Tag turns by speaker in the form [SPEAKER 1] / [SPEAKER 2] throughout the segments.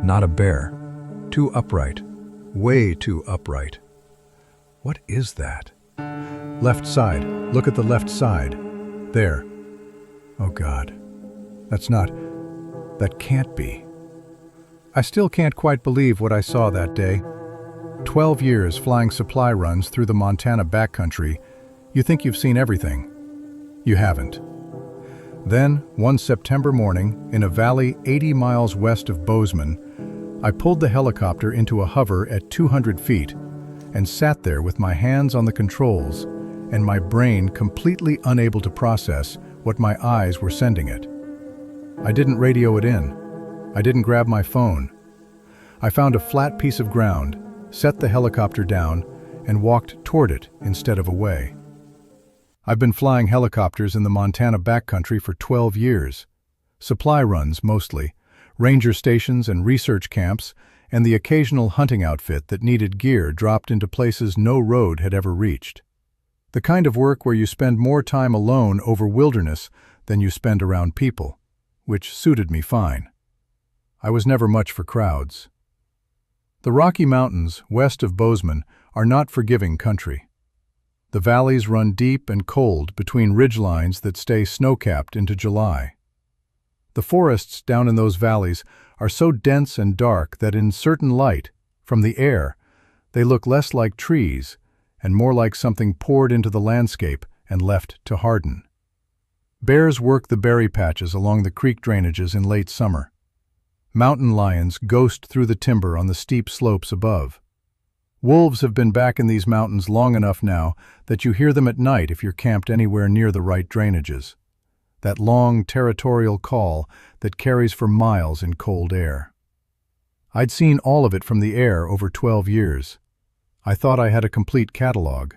[SPEAKER 1] not a bear. Too upright. Way too upright. What is that? Left side. Look at the left side. There. Oh God. That can't be. I still can't quite believe what I saw that day. 12 years flying supply runs through the Montana backcountry. You think you've seen everything. You haven't. Then, one September morning, in a valley 80 miles west of Bozeman, I pulled the helicopter into a hover at 200 feet and sat there with my hands on the controls and my brain completely unable to process what my eyes were sending it. I didn't radio it in. I didn't grab my phone. I found a flat piece of ground, set the helicopter down, and walked toward it instead of away. I've been flying helicopters in the Montana backcountry for 12 years. Supply runs, mostly, ranger stations and research camps, and the occasional hunting outfit that needed gear dropped into places no road had ever reached. The kind of work where you spend more time alone over wilderness than you spend around people, which suited me fine. I was never much for crowds. The Rocky Mountains, west of Bozeman, are not forgiving country. The valleys run deep and cold between ridgelines that stay snow-capped into July. The forests down in those valleys are so dense and dark that in certain light, from the air, they look less like trees and more like something poured into the landscape and left to harden. Bears work the berry patches along the creek drainages in late summer. Mountain lions ghost through the timber on the steep slopes above. Wolves have been back in these mountains long enough now that you hear them at night if you're camped anywhere near the right drainages. That long, territorial call that carries for miles in cold air. I'd seen all of it from the air over 12 years. I thought I had a complete catalog.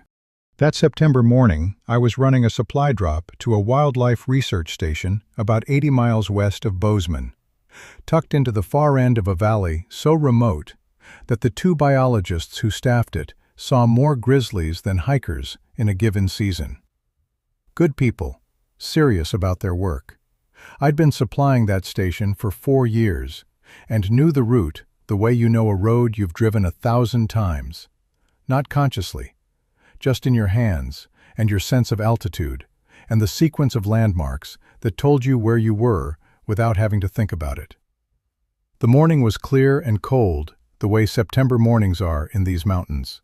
[SPEAKER 1] That September morning, I was running a supply drop to a wildlife research station about 80 miles west of Bozeman, tucked into the far end of a valley so remote that the two biologists who staffed it saw more grizzlies than hikers in a given season. Good people, serious about their work. I'd been supplying that station for 4 years and knew the route the way you know a road you've driven 1,000 times. Not consciously, just in your hands and your sense of altitude and the sequence of landmarks that told you where you were without having to think about it. The morning was clear and cold, the way September mornings are in these mountains.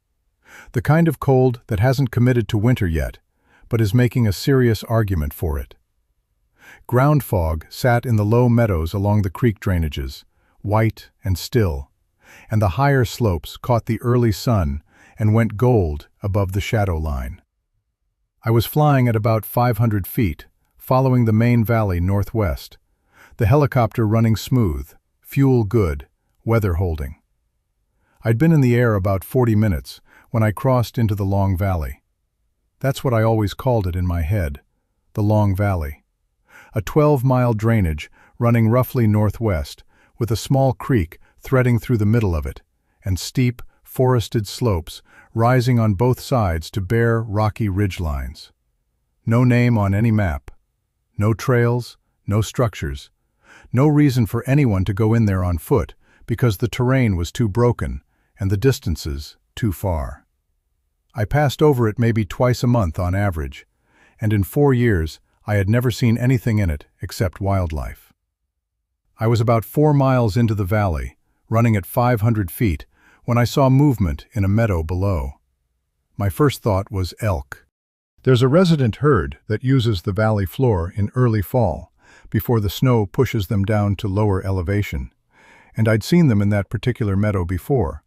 [SPEAKER 1] The kind of cold that hasn't committed to winter yet, but is making a serious argument for it. Ground fog sat in the low meadows along the creek drainages, white and still, and the higher slopes caught the early sun and went gold above the shadow line. I was flying at about 500 feet, following the main valley northwest, the helicopter running smooth, fuel good, weather holding. I'd been in the air about 40 minutes when I crossed into the Long Valley. That's what I always called it in my head, the Long Valley. A 12-mile drainage running roughly northwest, with a small creek threading through the middle of it, and steep, forested slopes rising on both sides to bare, rocky ridgelines. No name on any map. No trails, no structures. No reason for anyone to go in there on foot because the terrain was too broken and the distances too far. I passed over it maybe twice a month on average, and in 4 years I had never seen anything in it except wildlife. I was about 4 miles into the valley, running at 500 feet, when I saw movement in a meadow below. My first thought was elk. There's a resident herd that uses the valley floor in early fall, before the snow pushes them down to lower elevation, and I'd seen them in that particular meadow before.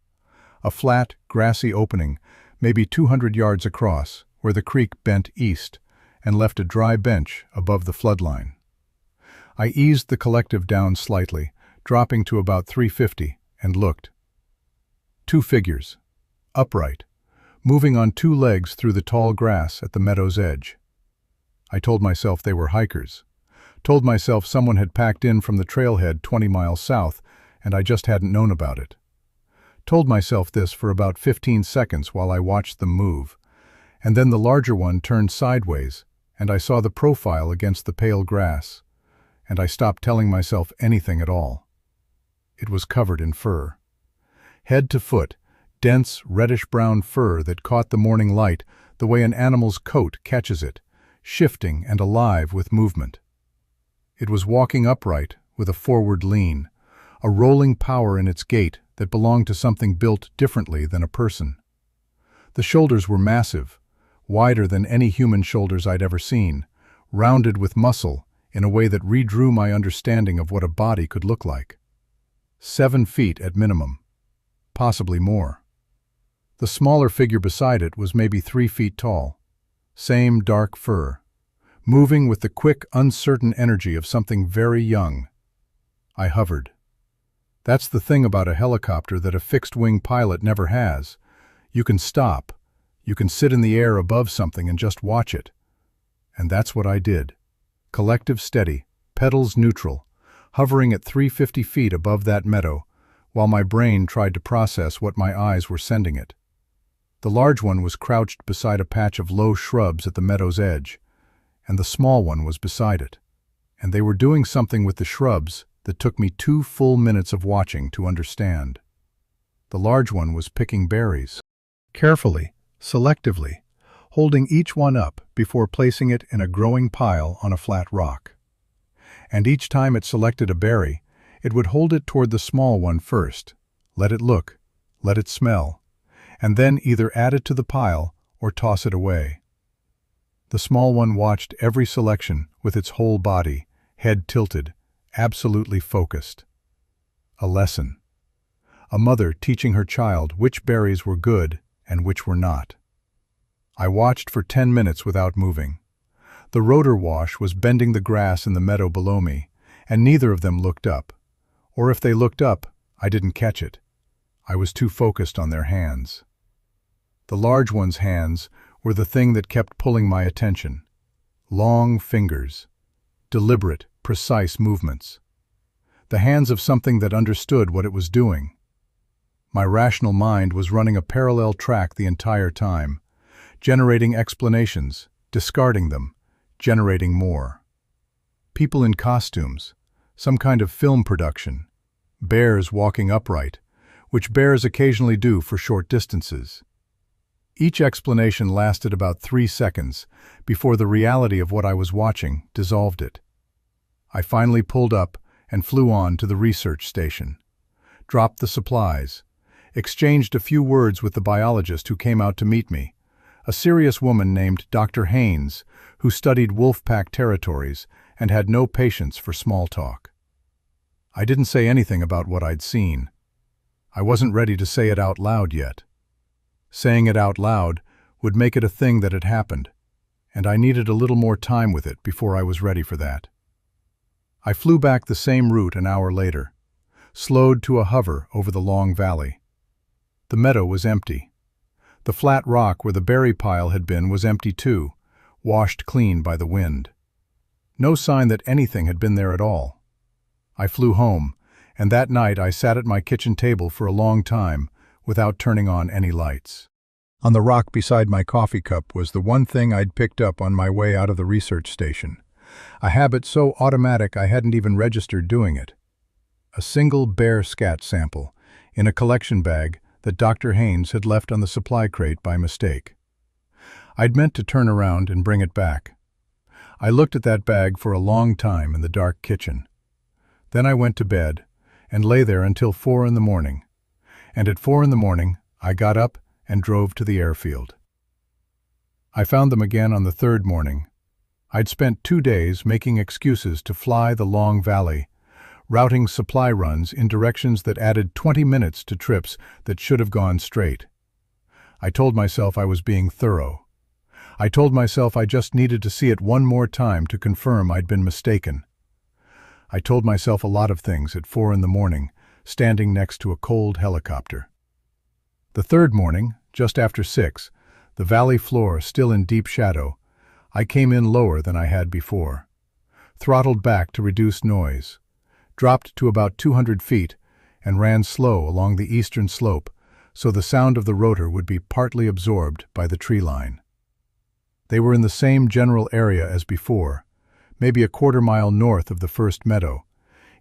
[SPEAKER 1] A flat, grassy opening, maybe 200 yards across, where the creek bent east and left a dry bench above the floodline. I eased the collective down slightly, dropping to about 350, and looked. 2 figures, upright, moving on 2 legs through the tall grass at the meadow's edge. I told myself they were hikers. Told myself someone had packed in from the trailhead 20 miles south, and I just hadn't known about it. Told myself this for about 15 seconds while I watched them move, and then the larger one turned sideways, and I saw the profile against the pale grass, and I stopped telling myself anything at all. it was covered in fur. Head to foot, dense, reddish-brown fur that caught the morning light the way an animal's coat catches it, shifting and alive with movement. It was walking upright, with a forward lean, a rolling power in its gait that belonged to something built differently than a person. The shoulders were massive, wider than any human shoulders I'd ever seen, rounded with muscle in a way that redrew my understanding of what a body could look like. 7 feet at minimum, possibly more. The smaller figure beside it was maybe 3 feet tall. Same dark fur, moving with the quick, uncertain energy of something very young. I hovered. That's the thing about a helicopter that a fixed-wing pilot never has. You can stop. You can sit in the air above something and just watch it. And that's what I did. Collective steady, pedals neutral, hovering at 350 feet above that meadow, while my brain tried to process what my eyes were sending it. The large one was crouched beside a patch of low shrubs at the meadow's edge, and the small one was beside it. And they were doing something with the shrubs that took me 2 full minutes of watching to understand. The large one was picking berries. Carefully, selectively, holding each one up before placing it in a growing pile on a flat rock. And each time it selected a berry, it would hold it toward the small one first, let it look, let it smell, and then either add it to the pile or toss it away. The small one watched every selection with its whole body, head tilted, absolutely focused. A lesson. A mother teaching her child which berries were good and which were not. I watched for 10 minutes without moving. The rotor wash was bending the grass in the meadow below me, and neither of them looked up. Or if they looked up, I didn't catch it. I was too focused on their hands. The large one's hands were the thing that kept pulling my attention. Long fingers. Deliberate, precise movements. The hands of something that understood what it was doing. My rational mind was running a parallel track the entire time, generating explanations, discarding them, generating more. People in costumes, some kind of film production, bears walking upright, which bears occasionally do for short distances. Each explanation lasted about 3 seconds before the reality of what I was watching dissolved it. I finally pulled up and flew on to the research station, dropped the supplies, exchanged a few words with the biologist who came out to meet me, a serious woman named Dr. Haynes, who studied wolf-pack territories and had no patience for small talk. I didn't say anything about what I'd seen. I wasn't ready to say it out loud yet. Saying it out loud would make it a thing that had happened, and I needed a little more time with it before I was ready for that. I flew back the same route an hour later, slowed to a hover over the long valley. The meadow was empty. The flat rock where the berry pile had been was empty too, washed clean by the wind. No sign that anything had been there at all. I flew home, and that night I sat at my kitchen table for a long time without turning on any lights. On the rock beside my coffee cup was the one thing I'd picked up on my way out of the research station, a habit so automatic I hadn't even registered doing it. A single bear scat sample in a collection bag that Dr. Haynes had left on the supply crate by mistake. I'd meant to turn around and bring it back. I looked at that bag for a long time in the dark kitchen. Then I went to bed and lay there until 4 in the morning. And at 4 in the morning, I got up and drove to the airfield. I found them again on the 3rd morning. I'd spent 2 days making excuses to fly the long valley, routing supply runs in directions that added 20 minutes to trips that should have gone straight. I told myself I was being thorough. I told myself I just needed to see it one more time to confirm I'd been mistaken. I told myself a lot of things at 4 in the morning, standing next to a cold helicopter. The 3rd morning, just after 6, the valley floor still in deep shadow, I came in lower than I had before. Throttled back to reduce noise, dropped to about 200 feet, and ran slow along the eastern slope so the sound of the rotor would be partly absorbed by the tree line. They were in the same general area as before, maybe a quarter-mile north of the first meadow,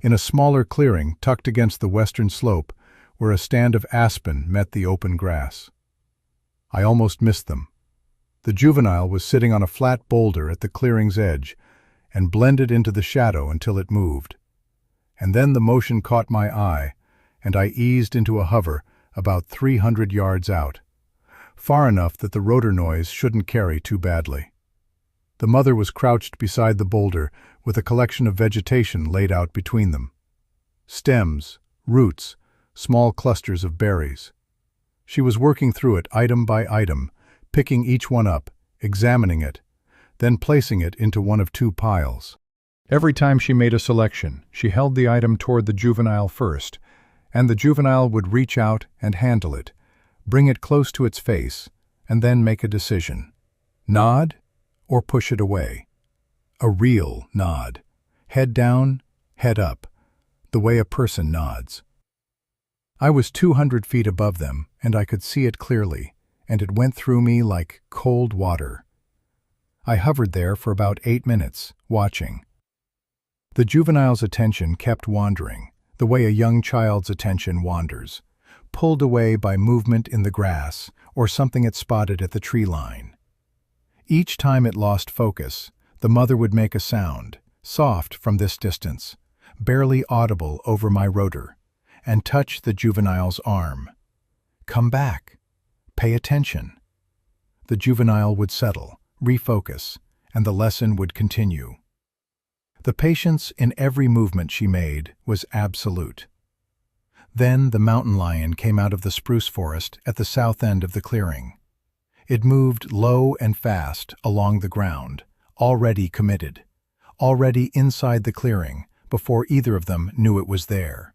[SPEAKER 1] in a smaller clearing tucked against the western slope where a stand of aspen met the open grass. I almost missed them. The juvenile was sitting on a flat boulder at the clearing's edge and blended into the shadow until it moved. And then the motion caught my eye, and I eased into a hover about 300 yards out, far enough that the rotor noise shouldn't carry too badly. The mother was crouched beside the boulder with a collection of vegetation laid out between them. Stems, roots, small clusters of berries. She was working through it item by item, picking each one up, examining it, then placing it into one of two piles. Every time she made a selection, she held the item toward the juvenile first, and the juvenile would reach out and handle it, bring it close to its face, and then make a decision. Nod or push it away. A real nod. Head down, head up, the way a person nods. I was 200 feet above them, and I could see it clearly, and it went through me like cold water. I hovered there for about 8 minutes, watching. The juvenile's attention kept wandering, the way a young child's attention wanders, pulled away by movement in the grass or something it spotted at the tree line. Each time it lost focus, the mother would make a sound, soft from this distance, barely audible over my rotor, and touch the juvenile's arm. Come back. Pay attention. The juvenile would settle, refocus, and the lesson would continue. The patience in every movement she made was absolute. Then the mountain lion came out of the spruce forest at the south end of the clearing. It moved low and fast along the ground, already committed, already inside the clearing before either of them knew it was there.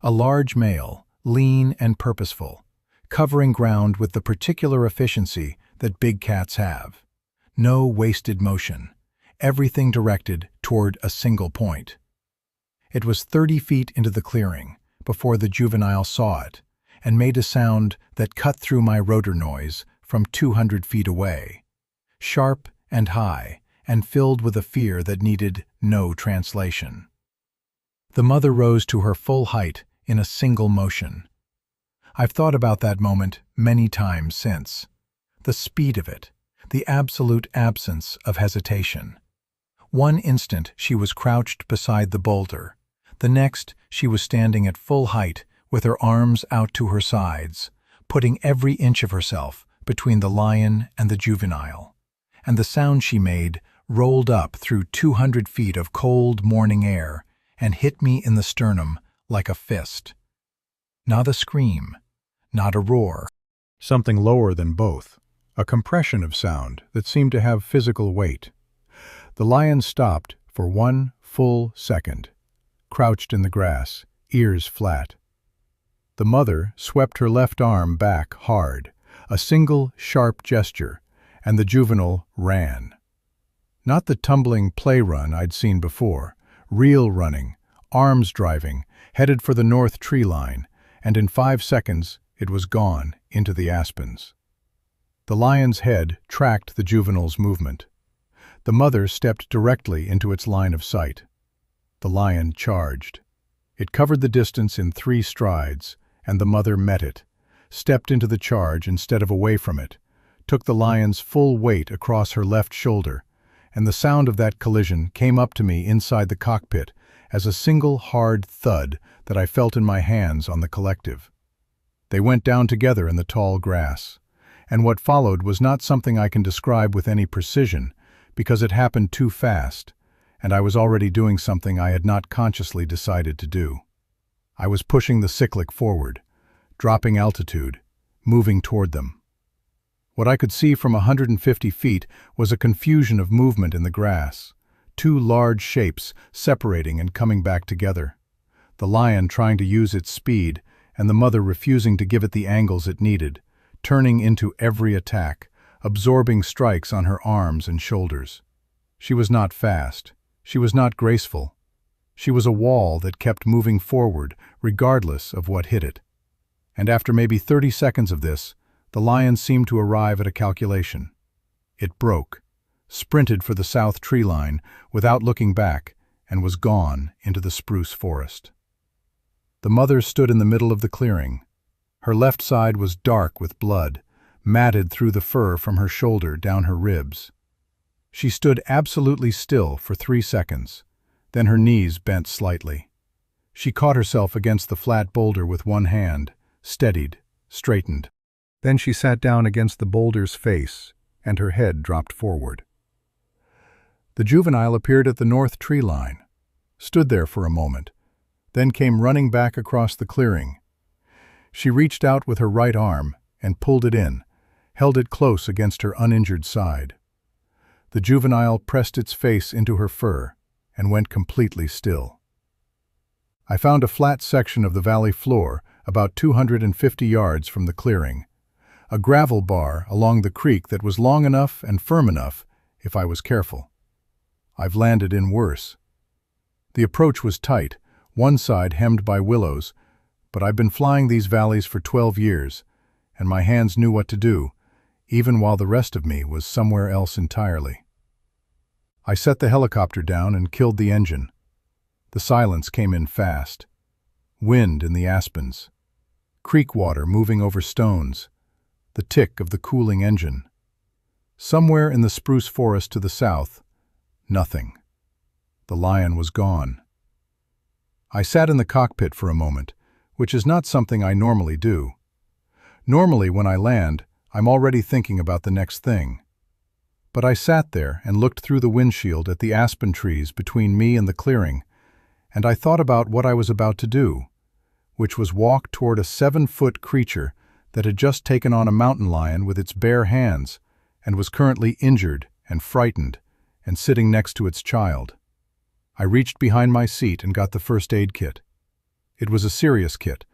[SPEAKER 1] A large male, lean and purposeful, covering ground with the particular efficiency that big cats have. No wasted motion, everything directed toward a single point. It was 30 feet into the clearing before the juvenile saw it and made a sound that cut through my rotor noise from 200 feet away, sharp and high and filled with a fear that needed no translation. The mother rose to her full height in a single motion. I've thought about that moment many times since. The speed of it, the absolute absence of hesitation. One instant she was crouched beside the boulder. The next she was standing at full height with her arms out to her sides, putting every inch of herself between the lion and the juvenile. And the sound she made rolled up through 200 feet of cold morning air and hit me in the sternum like a fist. Not a scream, not a roar. Something lower than both, a compression of sound that seemed to have physical weight. The lion stopped for 1 full second, crouched in the grass, ears flat. The mother swept her left arm back hard, a single sharp gesture, and the juvenile ran. Not the tumbling play run I'd seen before, real running, arms driving, headed for the north tree line, and in 5 seconds it was gone into the aspens. The lion's head tracked the juvenile's movement. The mother stepped directly into its line of sight. The lion charged. It covered the distance in 3 strides, and the mother met it, stepped into the charge instead of away from it, took the lion's full weight across her left shoulder, and the sound of that collision came up to me inside the cockpit as a single hard thud that I felt in my hands on the collective. They went down together in the tall grass, and what followed was not something I can describe with any precision because it happened too fast, and I was already doing something I had not consciously decided to do. I was pushing the cyclic forward, dropping altitude, moving toward them. What I could see from 150 feet was a confusion of movement in the grass, 2 large shapes separating and coming back together. The lion trying to use its speed, and the mother refusing to give it the angles it needed, turning into every attack, absorbing strikes on her arms and shoulders. She was not fast. She was not graceful. She was a wall that kept moving forward regardless of what hit it. And after maybe 30 seconds of this, the lion seemed to arrive at a calculation. It broke, sprinted for the south tree line without looking back, and was gone into the spruce forest. The mother stood in the middle of the clearing. Her left side was dark with blood, matted through the fur from her shoulder down her ribs. She stood absolutely still for 3 seconds, then her knees bent slightly. She caught herself against the flat boulder with one hand, steadied, straightened. Then she sat down against the boulder's face, and her head dropped forward. The juvenile appeared at the north tree line, stood there for a moment, then came running back across the clearing. She reached out with her right arm and pulled it in, held it close against her uninjured side. The juvenile pressed its face into her fur and went completely still. I found a flat section of the valley floor about 250 yards from the clearing, a gravel bar along the creek that was long enough and firm enough if I was careful. I've landed in worse. The approach was tight, one side hemmed by willows, but I've been flying these valleys for 12 years, and my hands knew what to do, even while the rest of me was somewhere else entirely. I set the helicopter down and killed the engine. The silence came in fast. Wind in the aspens. Creek water moving over stones. The tick of the cooling engine. Somewhere in the spruce forest to the south, nothing. The lion was gone. I sat in the cockpit for a moment, which is not something I normally do. Normally, when I land, I'm already thinking about the next thing. But I sat there and looked through the windshield at the aspen trees between me and the clearing, and I thought about what I was about to do, which was walk toward a 7-foot creature that had just taken on a mountain lion with its bare hands and was currently injured and frightened and sitting next to its child. I reached behind my seat and got the first aid kit. It was a serious kit,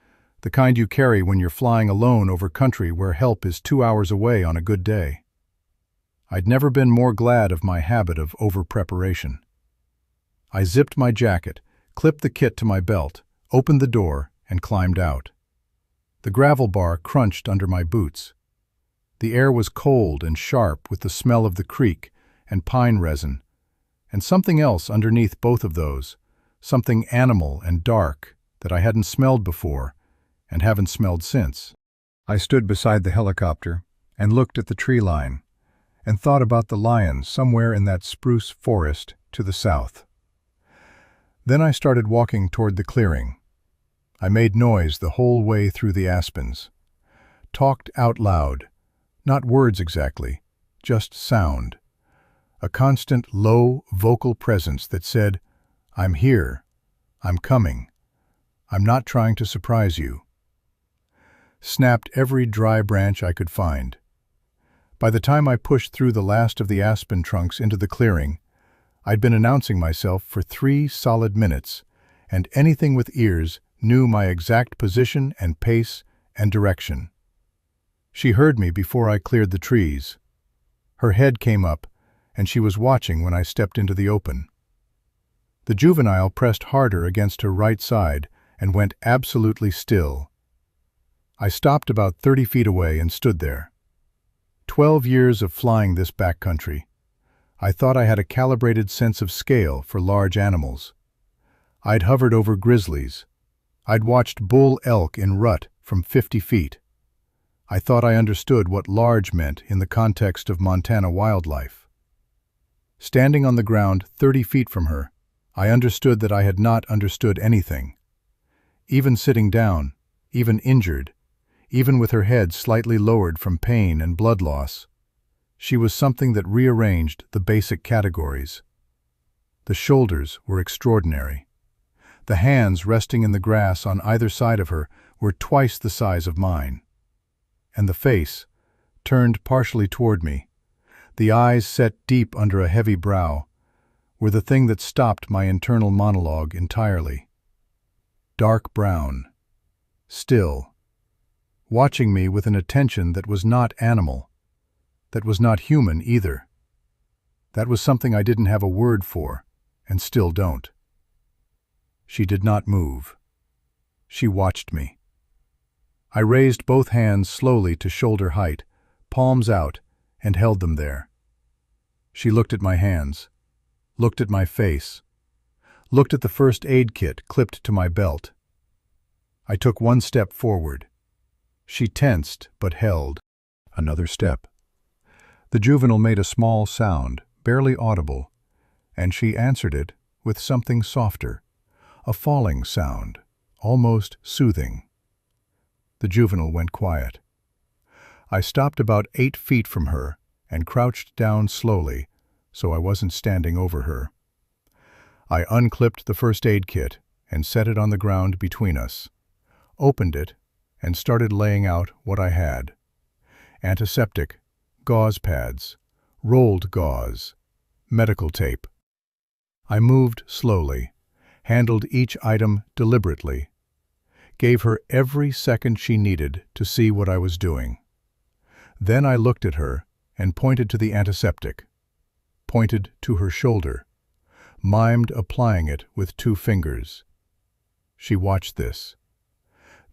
[SPEAKER 1] the kind you carry when you're flying alone over country where help is 2 hours away on a good day. I'd never been more glad of my habit of over-preparation. I zipped my jacket, clipped the kit to my belt, opened the door, and climbed out. The gravel bar crunched under my boots. The air was cold and sharp with the smell of the creek and pine resin, and something else underneath both of those, something animal and dark that I hadn't smelled before and haven't smelled since. I stood beside the helicopter and looked at the tree line and thought about the lion somewhere in that spruce forest to the south. Then I started walking toward the clearing. I made noise the whole way through the aspens. Talked out loud, not words exactly, just sound. A constant low vocal presence that said, "I'm here, I'm coming, I'm not trying to surprise you." Snapped every dry branch I could find. By the time I pushed through the last of the aspen trunks into the clearing, I'd been announcing myself for 3 solid minutes, and anything with ears knew my exact position and pace and direction. She heard me before I cleared the trees. Her head came up, and she was watching when I stepped into the open. The juvenile pressed harder against her right side and went absolutely still. I stopped about 30 feet away and stood there. 12 years of flying this backcountry. I thought I had a calibrated sense of scale for large animals. I'd hovered over grizzlies. I'd watched bull elk in rut from 50 feet. I thought I understood what large meant in the context of Montana wildlife. Standing on the ground 30 feet from her, I understood that I had not understood anything. Even sitting down, even injured, even with her head slightly lowered from pain and blood loss, she was something that rearranged the basic categories. The shoulders were extraordinary. The hands resting in the grass on either side of her were twice the size of mine. And the face, turned partially toward me, the eyes set deep under a heavy brow, were the thing that stopped my internal monologue entirely. Dark brown, still, watching me with an attention that was not animal, that was not human either. That was something I didn't have a word for, and still don't. She did not move. She watched me. I raised both hands slowly to shoulder height, palms out, and held them there. She looked at my hands, looked at my face, looked at the first aid kit clipped to my belt. I took one step forward. She tensed but held. Another step. The juvenile made a small sound, barely audible, and she answered it with something softer, a falling sound, almost soothing. The juvenile went quiet. I stopped about 8 feet from her and crouched down slowly, so I wasn't standing over her. I unclipped the first aid kit and set it on the ground between us, opened it, and started laying out what I had. Antiseptic, gauze pads, rolled gauze, medical tape. I moved slowly, handled each item deliberately, gave her every second she needed to see what I was doing. Then I looked at her and pointed to the antiseptic, pointed to her shoulder, mimed applying it with 2 fingers. She watched this.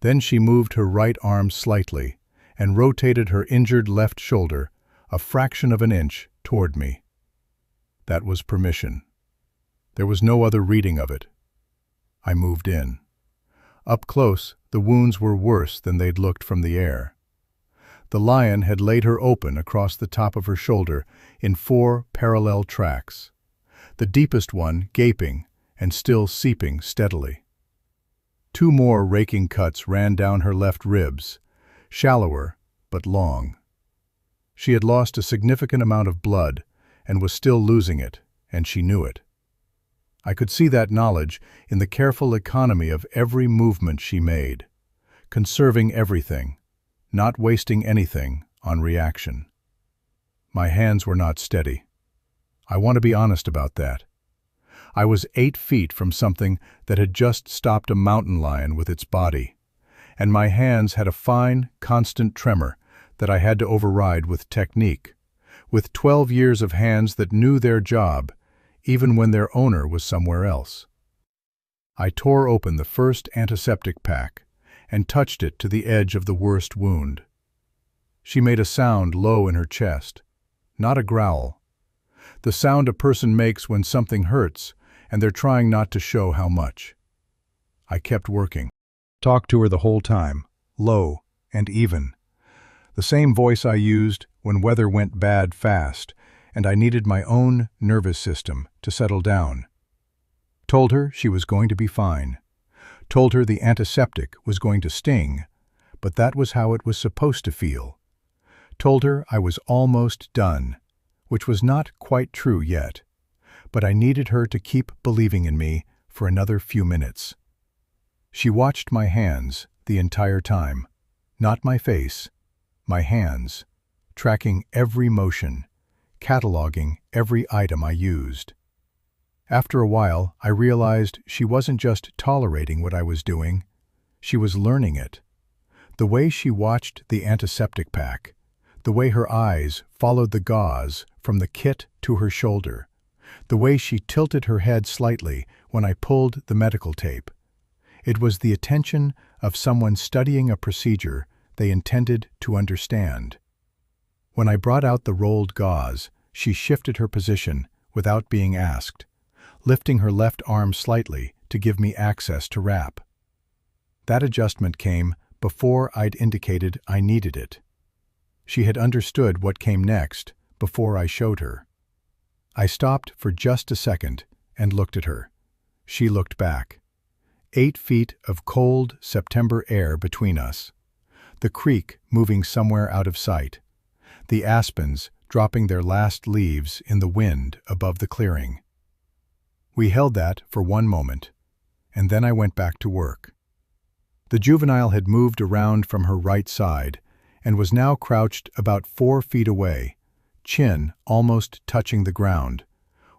[SPEAKER 1] Then she moved her right arm slightly and rotated her injured left shoulder a fraction of an inch toward me. That was permission. There was no other reading of it. I moved in. Up close, the wounds were worse than they'd looked from the air. The lion had laid her open across the top of her shoulder in 4 parallel tracks, the deepest one gaping and still seeping steadily. 2 more raking cuts ran down her left ribs, shallower but long. She had lost a significant amount of blood and was still losing it, and she knew it. I could see that knowledge in the careful economy of every movement she made, conserving everything, not wasting anything on reaction. My hands were not steady. I want to be honest about that. I was 8 feet from something that had just stopped a mountain lion with its body, and my hands had a fine, constant tremor that I had to override with technique, with 12 years of hands that knew their job, even when their owner was somewhere else. I tore open the first antiseptic pack and touched it to the edge of the worst wound. She made a sound low in her chest, not a growl. The sound a person makes when something hurts and they're trying not to show how much. I kept working. Talked to her the whole time, low and even. The same voice I used when weather went bad fast and I needed my own nervous system to settle down. Told her she was going to be fine. Told her the antiseptic was going to sting, but that was how it was supposed to feel. Told her I was almost done, which was not quite true yet, but I needed her to keep believing in me for another few minutes. She watched my hands the entire time, not my face, my hands, tracking every motion, cataloging every item I used. After a while, I realized she wasn't just tolerating what I was doing, she was learning it. The way she watched the antiseptic pack, the way her eyes followed the gauze from the kit to her shoulder, the way she tilted her head slightly when I pulled the medical tape. It was the attention of someone studying a procedure they intended to understand. When I brought out the rolled gauze, she shifted her position without being asked, lifting her left arm slightly to give me access to wrap. That adjustment came before I'd indicated I needed it. She had understood what came next before I showed her. I stopped for just a second and looked at her. She looked back. 8 feet of cold September air between us. The creek moving somewhere out of sight. The aspens dropping their last leaves in the wind above the clearing. We held that for one moment, and then I went back to work. The juvenile had moved around from her right side and was now crouched about 4 feet away, chin almost touching the ground,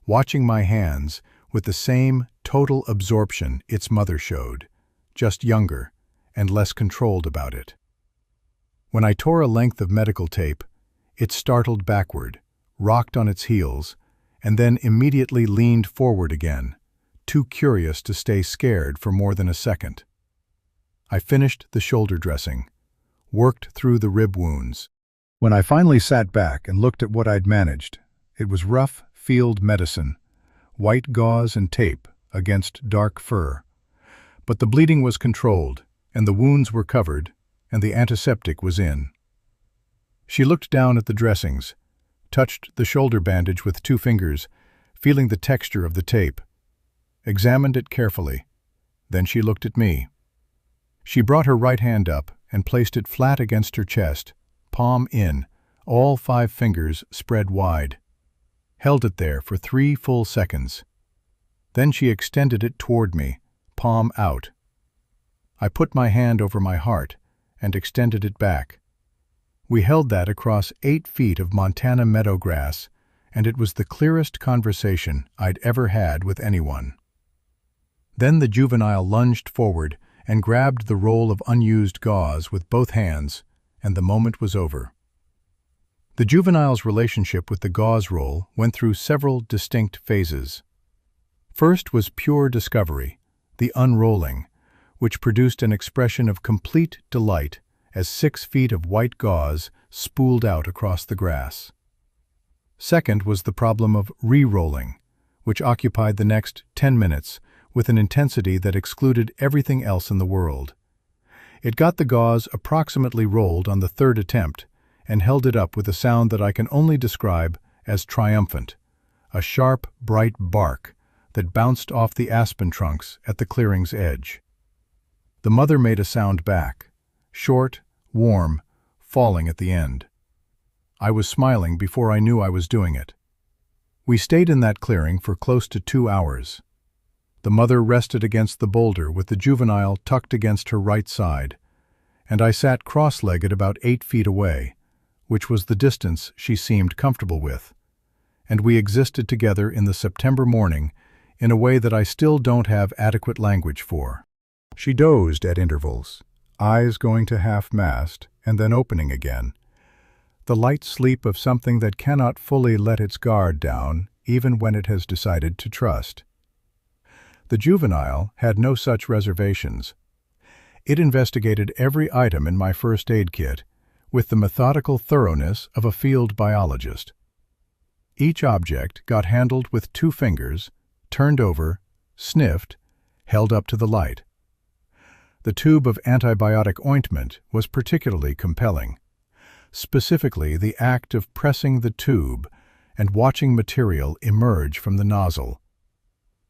[SPEAKER 1] watching my hands with the same total absorption its mother showed, just younger and less controlled about it. When I tore a length of medical tape, it startled backward, rocked on its heels, and then immediately leaned forward again, too curious to stay scared for more than a second. I finished the shoulder dressing, worked through the rib wounds. When I finally sat back and looked at what I'd managed, it was rough field medicine, white gauze and tape against dark fur. But the bleeding was controlled, and the wounds were covered, and the antiseptic was in. She looked down at the dressings, touched the shoulder bandage with 2 fingers, feeling the texture of the tape, examined it carefully. Then she looked at me. She brought her right hand up and placed it flat against her chest, palm in, all 5 fingers spread wide. Held it there for 3 full seconds. Then she extended it toward me, palm out. I put my hand over my heart and extended it back. We held that across 8 feet of Montana meadow grass, and it was the clearest conversation I'd ever had with anyone. Then the juvenile lunged forward and grabbed the roll of unused gauze with both hands, and the moment was over. The juvenile's relationship with the gauze roll went through several distinct phases. First was pure discovery, the unrolling, which produced an expression of complete delight as 6 feet of white gauze spooled out across the grass. Second was the problem of re-rolling, which occupied the next 10 minutes with an intensity that excluded everything else in the world. It got the gauze approximately rolled on the 3rd attempt and held it up with a sound that I can only describe as triumphant, a sharp, bright bark that bounced off the aspen trunks at the clearing's edge. The mother made a sound back, short, warm, falling at the end. I was smiling before I knew I was doing it. We stayed in that clearing for close to 2 hours. The mother rested against the boulder with the juvenile tucked against her right side, and I sat cross-legged about 8 feet away, which was the distance she seemed comfortable with, and we existed together in the September morning in a way that I still don't have adequate language for. She dozed at intervals, eyes going to half-mast and then opening again, the light sleep of something that cannot fully let its guard down even when it has decided to trust. The juvenile had no such reservations. It investigated every item in my first aid kit with the methodical thoroughness of a field biologist. Each object got handled with 2 fingers, turned over, sniffed, held up to the light. The tube of antibiotic ointment was particularly compelling, specifically the act of pressing the tube and watching material emerge from the nozzle.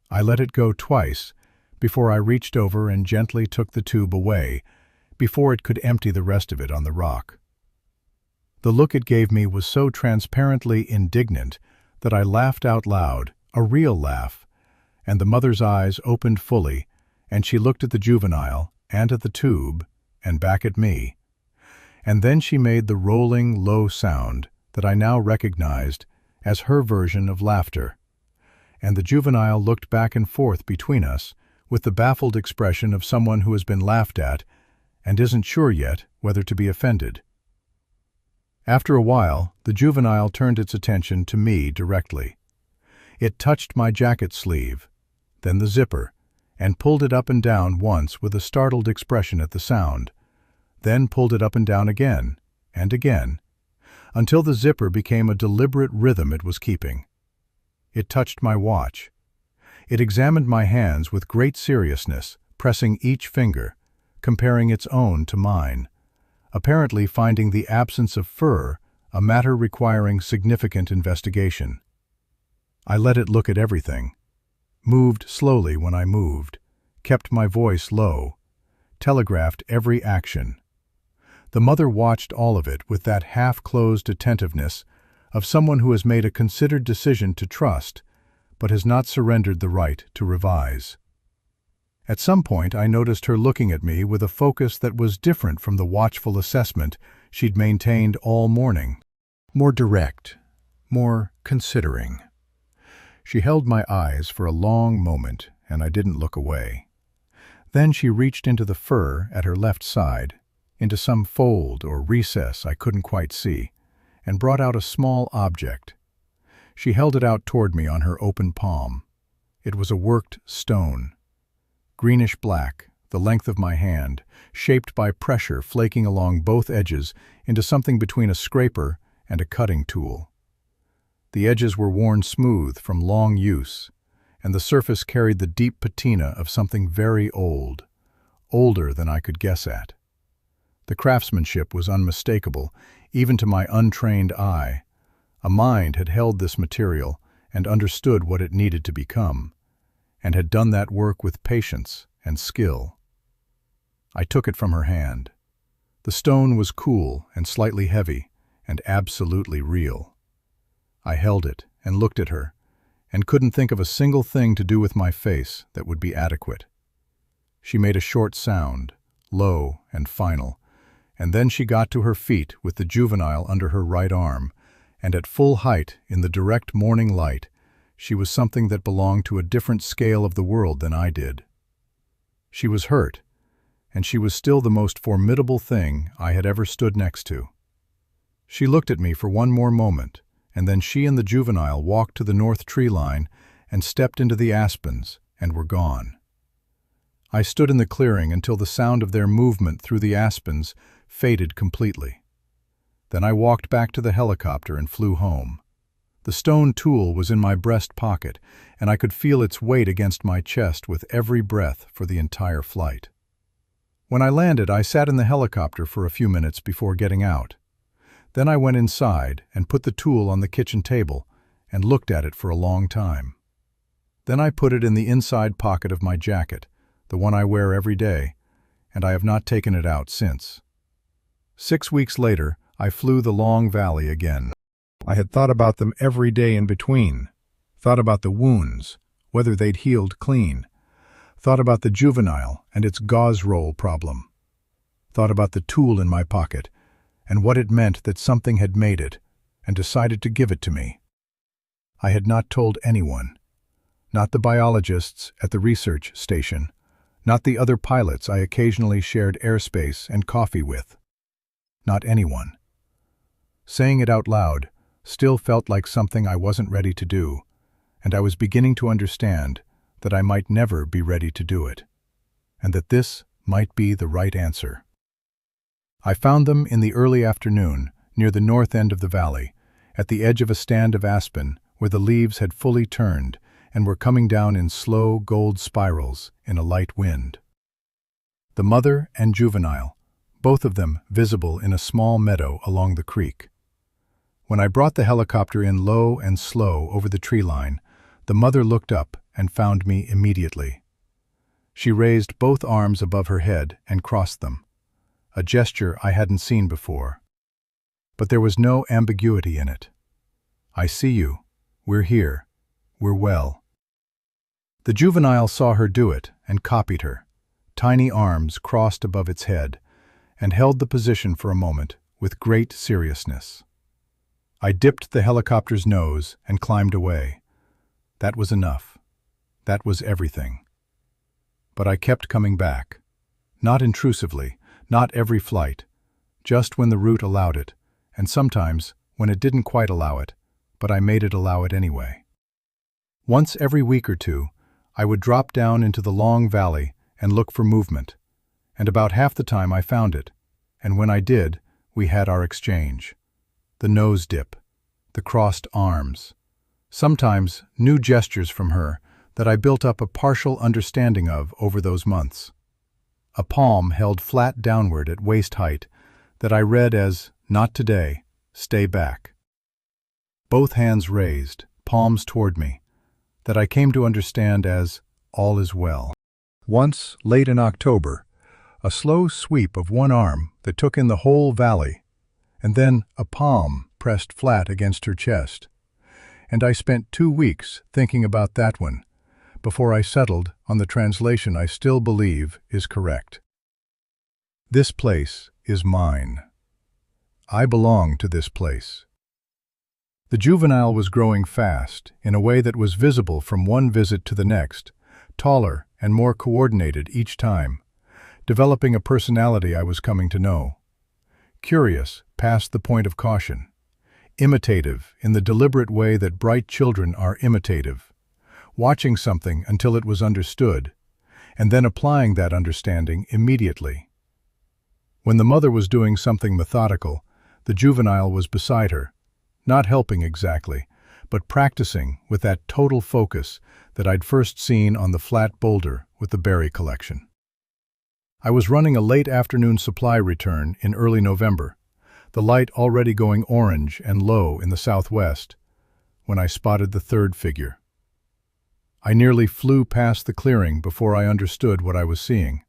[SPEAKER 1] I let it go twice before I reached over and gently took the tube away, before it could empty the rest of it on the rock. The look it gave me was so transparently indignant that I laughed out loud, a real laugh, and the mother's eyes opened fully, and she looked at the juvenile and at the tube and back at me. And then she made the rolling, low sound that I now recognized as her version of laughter. And the juvenile looked back and forth between us with the baffled expression of someone who has been laughed at and isn't sure yet whether to be offended. After a while, the juvenile turned its attention to me directly. It touched my jacket sleeve, then the zipper, and pulled it up and down once with a startled expression at the sound, then pulled it up and down again, and again, until the zipper became a deliberate rhythm it was keeping. It touched my watch. It examined my hands with great seriousness, pressing each finger, comparing its own to mine, apparently finding the absence of fur a matter requiring significant investigation. I let it look at everything, moved slowly when I moved, kept my voice low, telegraphed every action. The mother watched all of it with that half-closed attentiveness of someone who has made a considered decision to trust, but has not surrendered the right to revise. At some point I noticed her looking at me with a focus that was different from the watchful assessment she'd maintained all morning. More direct, more considering. She held my eyes for a long moment, and I didn't look away. Then she reached into the fur at her left side, into some fold or recess I couldn't quite see, and brought out a small object. She held it out toward me on her open palm. It was a worked stone. Greenish-black, the length of my hand, shaped by pressure flaking along both edges into something between a scraper and a cutting tool. The edges were worn smooth from long use, and the surface carried the deep patina of something very old, older than I could guess at. The craftsmanship was unmistakable, even to my untrained eye. A mind had held this material and understood what it needed to become, and had done that work with patience and skill. I took it from her hand. The stone was cool and slightly heavy, and absolutely real. I held it and looked at her, and couldn't think of a single thing to do with my face that would be adequate. She made a short sound, low and final, and then she got to her feet with the juvenile under her right arm, and at full height in the direct morning light, she was something that belonged to a different scale of the world than I did. She was hurt, and she was still the most formidable thing I had ever stood next to. She looked at me for one more moment, and then she and the juvenile walked to the north tree line and stepped into the aspens and were gone. I stood in the clearing until the sound of their movement through the aspens faded completely. Then I walked back to the helicopter and flew home. The stone tool was in my breast pocket, and I could feel its weight against my chest with every breath for the entire flight. When I landed, I sat in the helicopter for a few minutes before getting out. Then I went inside and put the tool on the kitchen table and looked at it for a long time. Then I put it in the inside pocket of my jacket, the one I wear every day, and I have not taken it out since. 6 weeks later, I flew the long valley again. I had thought about them every day in between, thought about the wounds, whether they'd healed clean, thought about the juvenile and its gauze roll problem, thought about the tool in my pocket and what it meant that something had made it and decided to give it to me. I had not told anyone, not the biologists at the research station, not the other pilots I occasionally shared airspace and coffee with, not anyone. Saying it out loud still felt like something I wasn't ready to do, and I was beginning to understand that I might never be ready to do it, and that this might be the right answer. I found them in the early afternoon, near the north end of the valley, at the edge of a stand of aspen where the leaves had fully turned and were coming down in slow gold spirals in a light wind. The mother and juvenile, both of them visible in a small meadow along the creek. When I brought the helicopter in low and slow over the tree line, the mother looked up and found me immediately. She raised both arms above her head and crossed them, a gesture I hadn't seen before. But there was no ambiguity in it. I see you. We're here. We're well. The juvenile saw her do it and copied her, tiny arms crossed above its head, and held the position for a moment with great seriousness. I dipped the helicopter's nose and climbed away. That was enough. That was everything. But I kept coming back. Not intrusively, not every flight, just when the route allowed it, and sometimes when it didn't quite allow it, but I made it allow it anyway. Once every week or two, I would drop down into the long valley and look for movement, and about half the time I found it, and when I did, we had our exchange. The nose dip, the crossed arms, sometimes new gestures from her that I built up a partial understanding of over those months. A palm held flat downward at waist height that I read as, "Not today, stay back." Both hands raised, palms toward me, that I came to understand as, "All is well." Once, late in October, a slow sweep of one arm that took in the whole valley, and then a palm pressed flat against her chest. And I spent 2 weeks thinking about that one, before I settled on the translation I still believe is correct. This place is mine. I belong to this place. The juvenile was growing fast, in a way that was visible from one visit to the next, taller and more coordinated each time, developing a personality I was coming to know. Curious past the point of caution. Imitative in the deliberate way that bright children are imitative, watching something until it was understood, and then applying that understanding immediately. When the mother was doing something methodical, the juvenile was beside her, not helping exactly, but practicing with that total focus that I'd first seen on the flat boulder with the berry collection. I was running a late afternoon supply return in early November, the light already going orange and low in the southwest, when I spotted the third figure. I nearly flew past the clearing before I understood what I was seeing.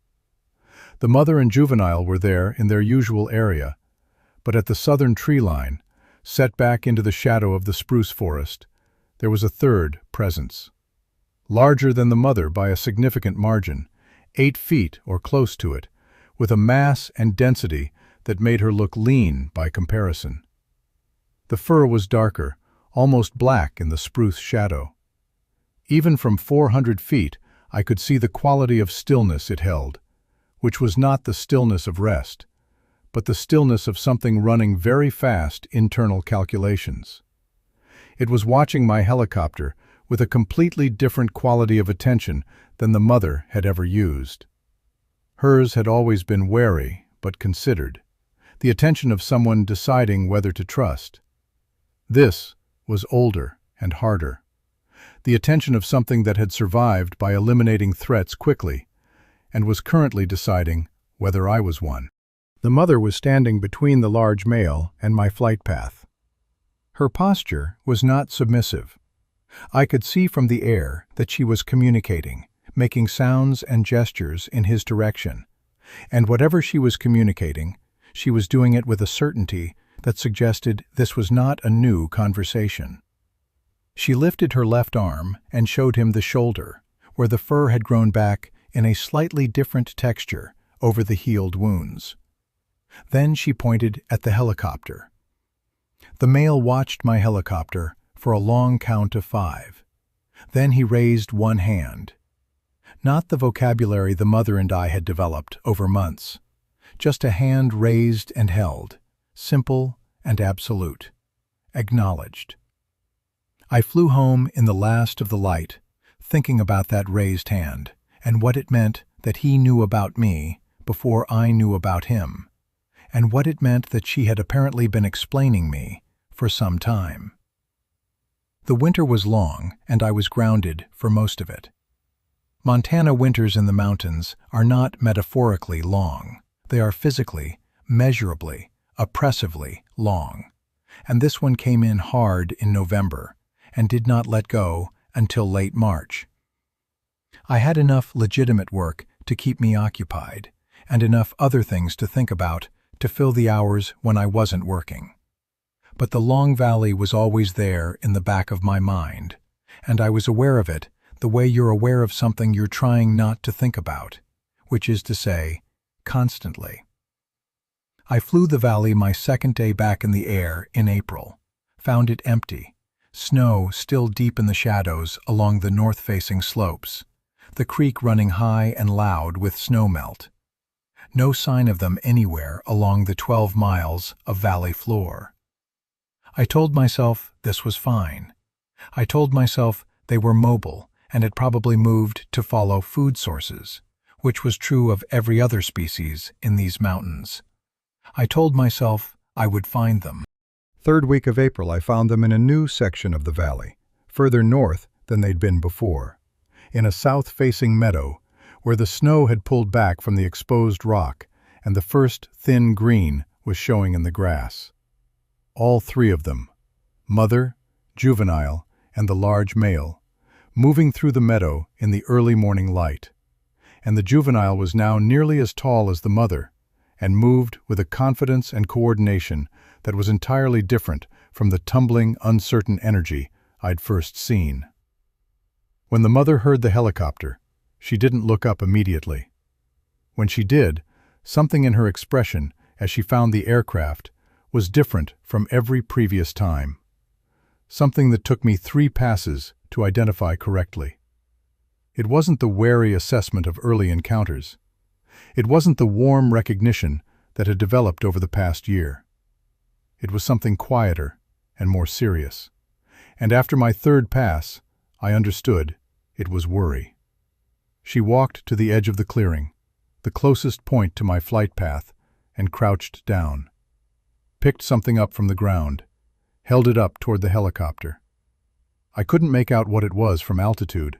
[SPEAKER 1] The mother and juvenile were there in their usual area, but at the southern tree line, set back into the shadow of the spruce forest, there was a third presence. Larger than the mother by a significant margin, 8 feet or close to it, with a mass and density that made her look lean by comparison. The fur was darker, almost black in the spruce shadow. Even from 400 feet, I could see the quality of stillness it held, which was not the stillness of rest, but the stillness of something running very fast internal calculations. It was watching my helicopter with a completely different quality of attention than the mother had ever used. Hers had always been wary, but considered, the attention of someone deciding whether to trust. This was older and harder, the attention of something that had survived by eliminating threats quickly, and was currently deciding whether I was one. The mother was standing between the large male and my flight path. Her posture was not submissive. I could see from the air that she was communicating, making sounds and gestures in his direction, and whatever she was communicating, she was doing it with a certainty that suggested this was not a new conversation. She lifted her left arm and showed him the shoulder, where the fur had grown back in a slightly different texture over the healed wounds. Then she pointed at the helicopter. The male watched my helicopter for a long count of 5. Then he raised one hand. Not the vocabulary the mother and I had developed over months, just a hand raised and held, simple and absolute, acknowledged. I flew home in the last of the light, thinking about that raised hand and what it meant that he knew about me before I knew about him, and what it meant that she had apparently been explaining me for some time. The winter was long, and I was grounded for most of it. Montana winters in the mountains are not metaphorically long. They are physically, measurably, oppressively long. And this one came in hard in November and did not let go until late March. I had enough legitimate work to keep me occupied, and enough other things to think about to fill the hours when I wasn't working. But the Long Valley was always there in the back of my mind, and I was aware of it the way you're aware of something you're trying not to think about, which is to say, constantly. I flew the valley my second day back in the air in April, found it empty, snow still deep in the shadows along the north-facing slopes, the creek running high and loud with snowmelt. No sign of them anywhere along the 12 miles of valley floor. I told myself this was fine. I told myself they were mobile and had probably moved to follow food sources, which was true of every other species in these mountains. I told myself I would find them. Third week of April, I found them in a new section of the valley, further north than they'd been before, in a south-facing meadow where the snow had pulled back from the exposed rock and the first thin green was showing in the grass. All 3 of them, mother, juvenile, and the large male, moving through the meadow in the early morning light. And the juvenile was now nearly as tall as the mother, and moved with a confidence and coordination that was entirely different from the tumbling, uncertain energy I'd first seen. When the mother heard the helicopter, she didn't look up immediately. When she did, something in her expression as she found the aircraft was different from every previous time. Something that took me 3 passes to identify correctly. It wasn't the wary assessment of early encounters. It wasn't the warm recognition that had developed over the past year. It was something quieter and more serious. And after my 3rd pass, I understood it was worry. She walked to the edge of the clearing, the closest point to my flight path, and crouched down. Picked something up from the ground, held it up toward the helicopter. I couldn't make out what it was from altitude.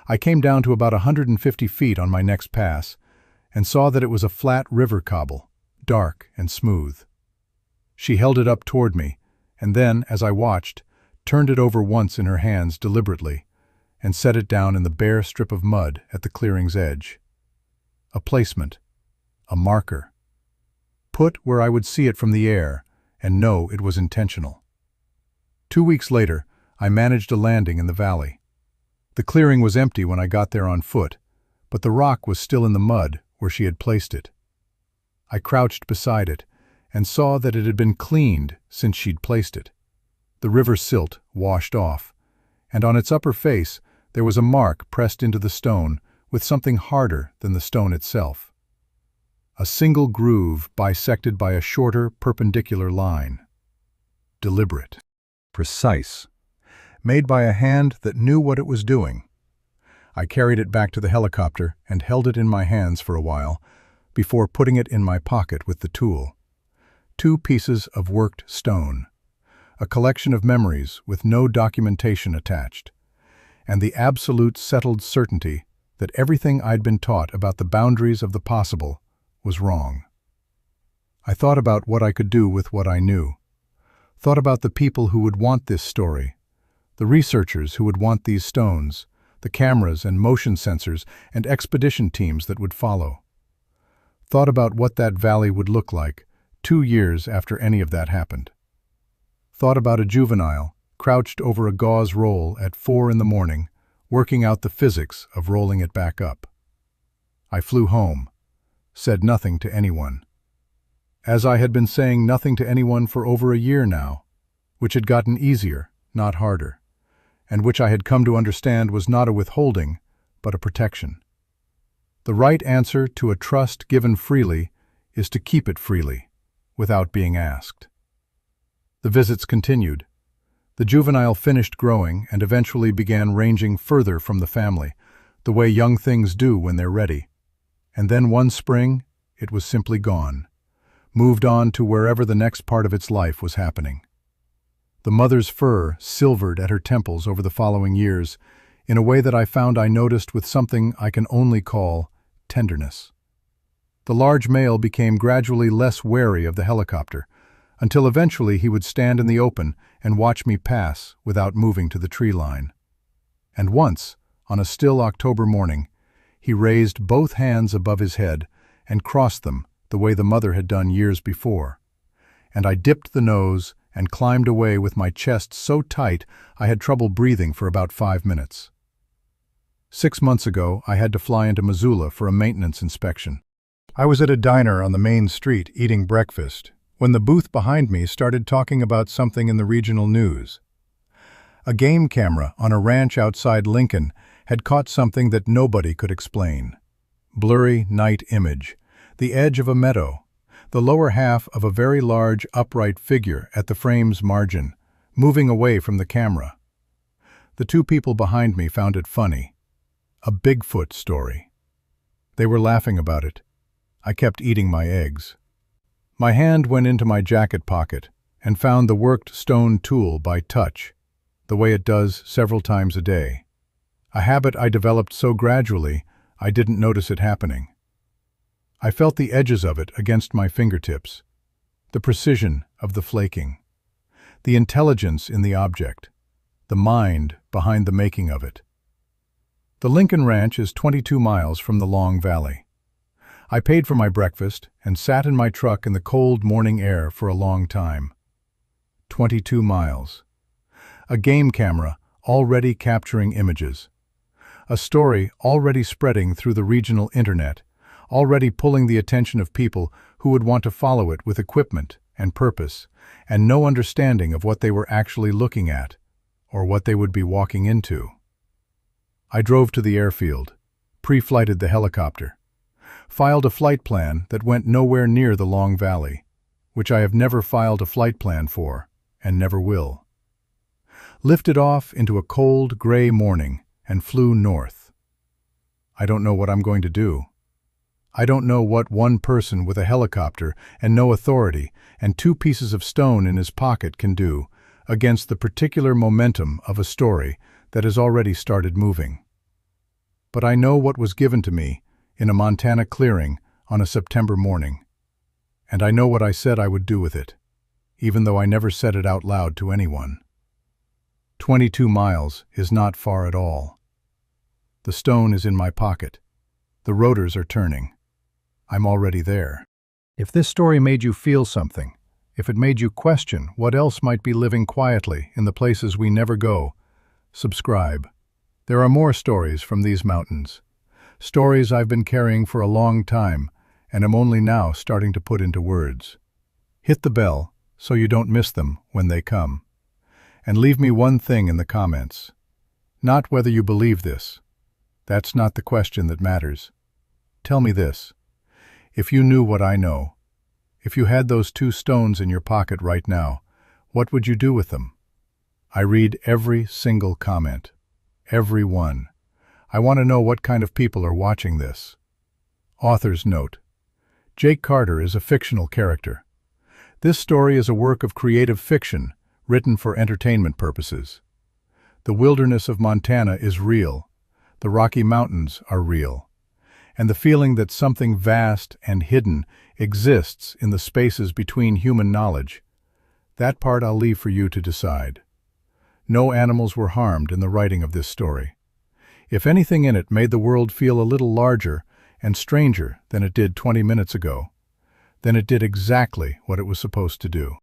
[SPEAKER 1] I came down to about 150 feet on my next pass and saw that it was a flat river cobble, dark and smooth. She held it up toward me, and then, as I watched, turned it over once in her hands deliberately and set it down in the bare strip of mud at the clearing's edge. A placement, a marker, put where I would see it from the air and know it was intentional. 2 weeks later, I managed a landing in the valley. The clearing was empty when I got there on foot, but the rock was still in the mud where she had placed it. I crouched beside it and saw that it had been cleaned since she'd placed it. The river silt washed off, and on its upper face there was a mark pressed into the stone with something harder than the stone itself. A single groove bisected by a shorter, perpendicular line. Deliberate. Precise. Made by a hand that knew what it was doing. I carried it back to the helicopter and held it in my hands for a while before putting it in my pocket with the tool. 2 pieces of worked stone. A collection of memories with no documentation attached, and the absolute settled certainty that everything I'd been taught about the boundaries of the possible was wrong. I thought about what I could do with what I knew. Thought about the people who would want this story, the researchers who would want these stones, the cameras and motion sensors and expedition teams that would follow. Thought about what that valley would look like 2 years after any of that happened. Thought about a juvenile crouched over a gauze roll at 4 in the morning, working out the physics of rolling it back up. I flew home, said nothing to anyone. As I had been saying nothing to anyone for over a year now, which had gotten easier, not harder, and which I had come to understand was not a withholding, but a protection. The right answer to a trust given freely is to keep it freely, without being asked. The visits continued. The juvenile finished growing and eventually began ranging further from the family, the way young things do when they're ready. And then one spring, it was simply gone, moved on to wherever the next part of its life was happening. The mother's fur silvered at her temples over the following years, in a way that I found I noticed with something I can only call tenderness. The large male became gradually less wary of the helicopter, until eventually he would stand in the open and watch me pass without moving to the tree line. And once, on a still October morning, he raised both hands above his head and crossed them the way the mother had done years before. And I dipped the nose and climbed away with my chest so tight I had trouble breathing for about 5 minutes. 6 months ago, I had to fly into Missoula for a maintenance inspection. I was at a diner on the main street eating breakfast when the booth behind me started talking about something in the regional news. A game camera on a ranch outside Lincoln had caught something that nobody could explain. Blurry night image, the edge of a meadow, the lower half of a very large upright figure at the frame's margin, moving away from the camera. The 2 people behind me found it funny. A Bigfoot story. They were laughing about it. I kept eating my eggs. My hand went into my jacket pocket and found the worked stone tool by touch, the way it does several times a day. A habit I developed so gradually I didn't notice it happening. I felt the edges of it against my fingertips, the precision of the flaking, the intelligence in the object, the mind behind the making of it. The Lincoln Ranch is 22 miles from the Long Valley. I paid for my breakfast and sat in my truck in the cold morning air for a long time. 22 miles. A game camera already capturing images. A story already spreading through the regional internet, already pulling the attention of people who would want to follow it with equipment and purpose, and no understanding of what they were actually looking at, or what they would be walking into. I drove to the airfield, pre-flighted the helicopter, filed a flight plan that went nowhere near the Long Valley, which I have never filed a flight plan for, and never will. Lifted off into a cold, gray morning and flew north. I don't know what I'm going to do. I don't know what one person with a helicopter and no authority and 2 pieces of stone in his pocket can do against the particular momentum of a story that has already started moving. But I know what was given to me in a Montana clearing on a September morning. And I know what I said I would do with it, even though I never said it out loud to anyone. 22 miles is not far at all. The stone is in my pocket. The rotors are turning. I'm already there. If this story made you feel something, if it made you question what else might be living quietly in the places we never go, subscribe. There are more stories from these mountains. Stories I've been carrying for a long time and am only now starting to put into words. Hit the bell so you don't miss them when they come. And leave me one thing in the comments. Not whether you believe this. That's not the question that matters. Tell me this. If you knew what I know, if you had those 2 stones in your pocket right now, what would you do with them? I read every single comment. Every one. I want to know what kind of people are watching this. Author's note. Jake Carter is a fictional character. This story is a work of creative fiction written for entertainment purposes. The wilderness of Montana is real. The Rocky Mountains are real. And the feeling that something vast and hidden exists in the spaces between human knowledge, that part I'll leave for you to decide. No animals were harmed in the writing of this story. If anything in it made the world feel a little larger and stranger than it did 20 minutes ago, then it did exactly what it was supposed to do.